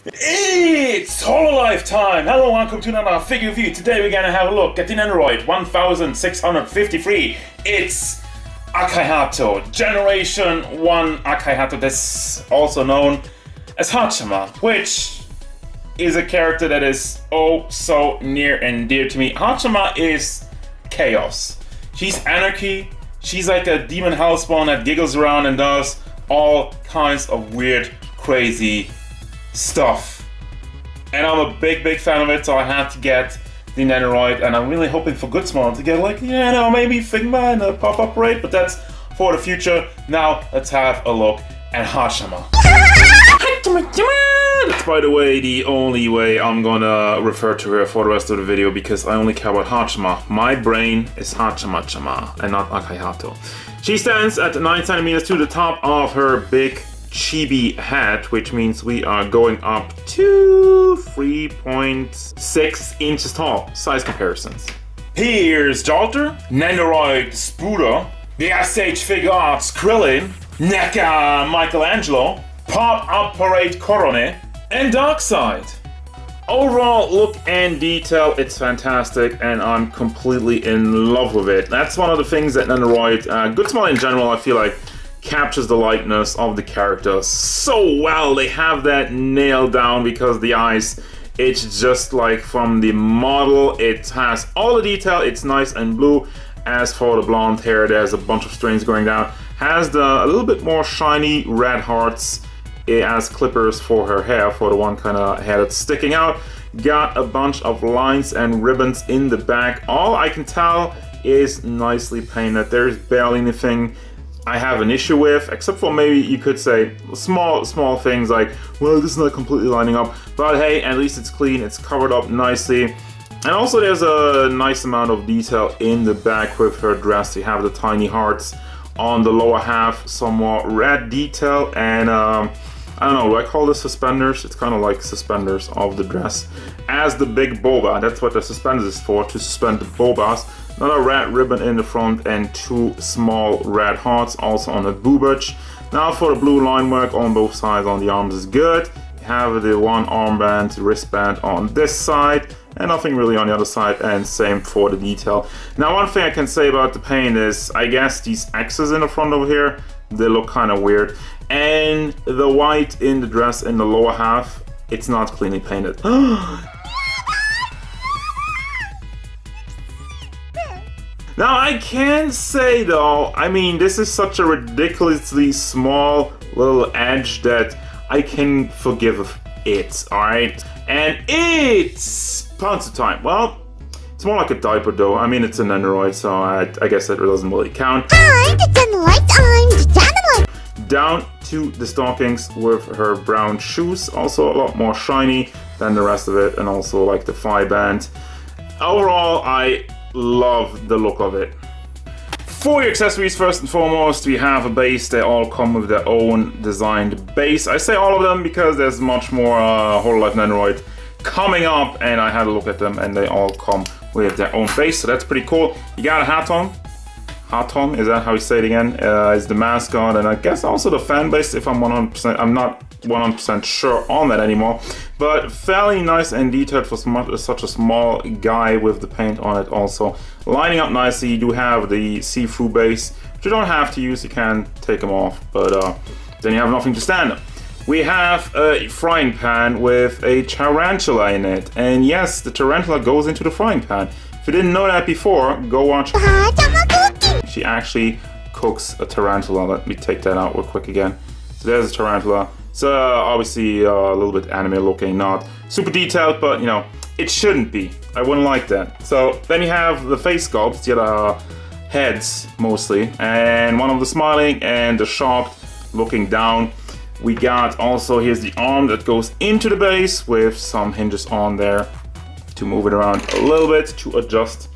It's Hololive time! Hello, welcome to another figure review. Today we're gonna have a look at the Nendoroid 1653. It's Akai Haato, Generation 1 Akai Haato, that's also known as Haachama, which is a character that is oh so near and dear to me. Haachama is chaos. She's anarchy. She's like a demon hellspawn that giggles around and does all kinds of weird, crazy stuff. And I'm a big fan of it, so I had to get the Nendoroid, and I'm really hoping for good small to get like, yeah, no, maybe Figma and a pop-up raid, but that's for the future. Now let's have a look at Haachama. That's, by the way, the only way I'm gonna refer to her for the rest of the video, because I only care about Haachama. My brain is Haachamachama and not Akai Haato. She stands at 9 centimeters to the top of her big chibi head, which means we are going up to 3.6 inches tall. Size comparisons. Here's Jalter, Nendoroid Spooder, the SH Figure Arts Krillin, NECA Michelangelo, Pop-Up Parade Corone, and Darkseid. Overall look and detail, it's fantastic, and I'm completely in love with it. That's one of the things that Nendoroid, Good Smile in general, I feel like captures the likeness of the character so well. They have that nailed down because the eyes, it's just like from the model. It has all the detail, it's nice and blue. As for the blonde hair, there's a bunch of strings going down. Has a little bit more shiny red hearts as clippers for her hair, for the one kind of hair that's sticking out. Got a bunch of lines and ribbons in the back. All I can tell is nicely painted. There's barely anything I have an issue with, except for maybe you could say small things like, well, this is not completely lining up, but hey, at least it's clean, it's covered up nicely. And also there's a nice amount of detail in the back with her dress. You have the tiny hearts on the lower half, some more red detail, and I don't know, do I call this suspenders? It's kind of like suspenders of the dress. As the big boba, that's what the suspenders is for, to suspend the bobas. Another red ribbon in the front and two small red hearts also on the boobage. Now for the blue line work on both sides on the arms is good. You have the one armband, wristband on this side, and nothing really on the other side, and same for the detail. Now one thing I can say about the Payne is, I guess these X's in the front over here, they look kind of weird. And the white in the dress in the lower half, it's not cleanly painted. Now I can say though, I mean, this is such a ridiculously small little edge that I can forgive it, alright? And it's Pouncer time. Well, it's more like a diaper though. I mean, it's a Nendoroid, so I guess that doesn't really count. I'm the Nendoroid. Down to the stockings with her brown shoes, also a lot more shiny than the rest of it, and also like the thigh band. Overall, I love the look of it. For your accessories, first and foremost, we have a base. They all come with their own designed base. I say all of them because there's much more Hololive Nendoroid coming up, and I had a look at them, and they all come with their own base, so that's pretty cool. You got a Haaton. Haaton, is that how you say it again? Is the mascot, and I guess also the fan base, if I'm 100%, I'm not 100% sure on that anymore. But fairly nice and detailed for such a small guy with the paint on it also. Lining up nicely. You do have the see-through base, which you don't have to use, you can take them off, but then you have nothing to stand on. We have a frying pan with a tarantula in it, and yes, the tarantula goes into the frying pan. If you didn't know that before, go watch. She actually cooks a tarantula. Let me take that out real quick again. So there's a tarantula. It's obviously a little bit anime looking, not super detailed, but you know, it shouldn't be. I wouldn't like that. So then you have the face sculpts, the other heads mostly, and one of the smiling and the shocked looking down. We got also, here's the arm that goes into the base with some hinges on there to move it around a little bit to adjust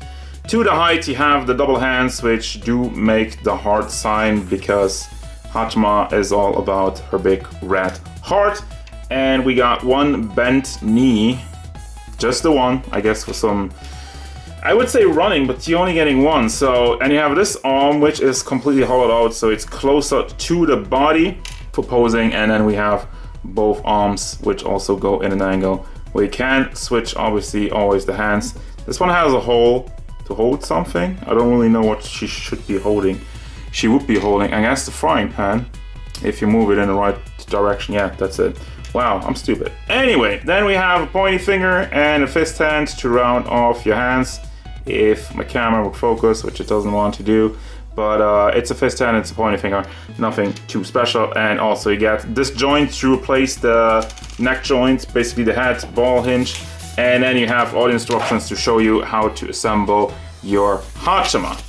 to the height. You have the double hands, which do make the heart sign because Haachama is all about her big red heart. And we got one bent knee, just the one, I guess, for some, I would say running, but you're only getting one. So, and you have this arm, which is completely hollowed out, so it's closer to the body for posing. And then we have both arms, which also go in an angle where you can switch, obviously, always the hands. This one has a hole to hold something. I don't really know what she should be holding. She would be holding, I guess, the frying pan. If you move it in the right direction, yeah, that's it. Wow, I'm stupid. Anyway, then we have a pointy finger and a fist hand to round off your hands. If my camera would focus, which it doesn't want to do. But it's a fist hand, it's a pointy finger, nothing too special. And also you get this joint to replace the neck joint, basically the head ball hinge. And then you have all the instructions to show you how to assemble your Haachama.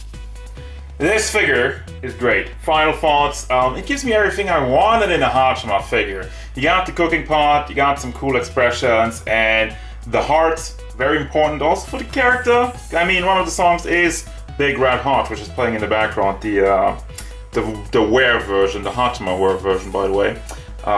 This figure is great. Final thoughts, it gives me everything I wanted in a Haachama figure. You got the cooking pot, you got some cool expressions, and the heart, very important also for the character. I mean, one of the songs is Big Red Heart, which is playing in the background, the Ware version, the Haachama Ware version, by the way.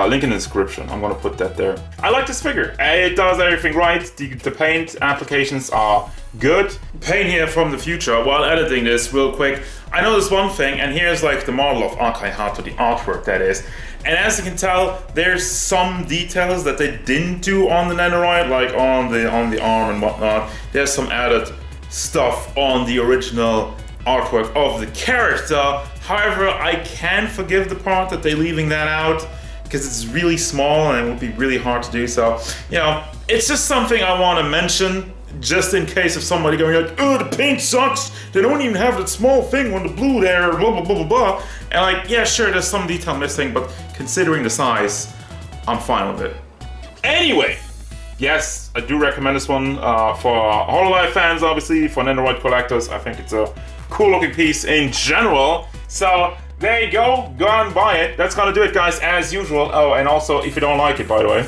Link in the description, I'm gonna put that there. I like this figure, it does everything right, the paint applications are good. Payne here from the future, while editing this real quick, I noticed one thing, and here's like the model of Akai Haato, the artwork that is. And as you can tell, there's some details that they didn't do on the Nendoroid, like on the arm and whatnot. There's some added stuff on the original artwork of the character. However, I can forgive the part that they're leaving that out, because it's really small and it would be really hard to do. So, you know, it's just something I want to mention, just in case of somebody going like, oh, the paint sucks, they don't even have that small thing on the blue there, blah, blah, blah, blah, blah. And like, yeah, sure, there's some detail missing, but considering the size, I'm fine with it. Anyway, yes, I do recommend this one for Hololive fans, obviously, for Nendoroid collectors. I think it's a cool looking piece in general. So, there you go, go out and buy it. That's gonna do it, guys, as usual. Oh, and also, if you don't like it, by the way.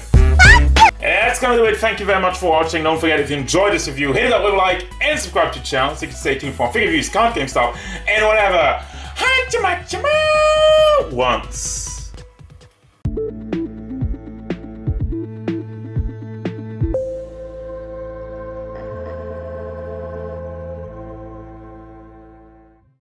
That's gonna do it. Thank you very much for watching. Don't forget, if you enjoyed this review, hit that little like and subscribe to the channel so you can stay tuned for figure reviews, card game stuff, and whatever. Haachama once.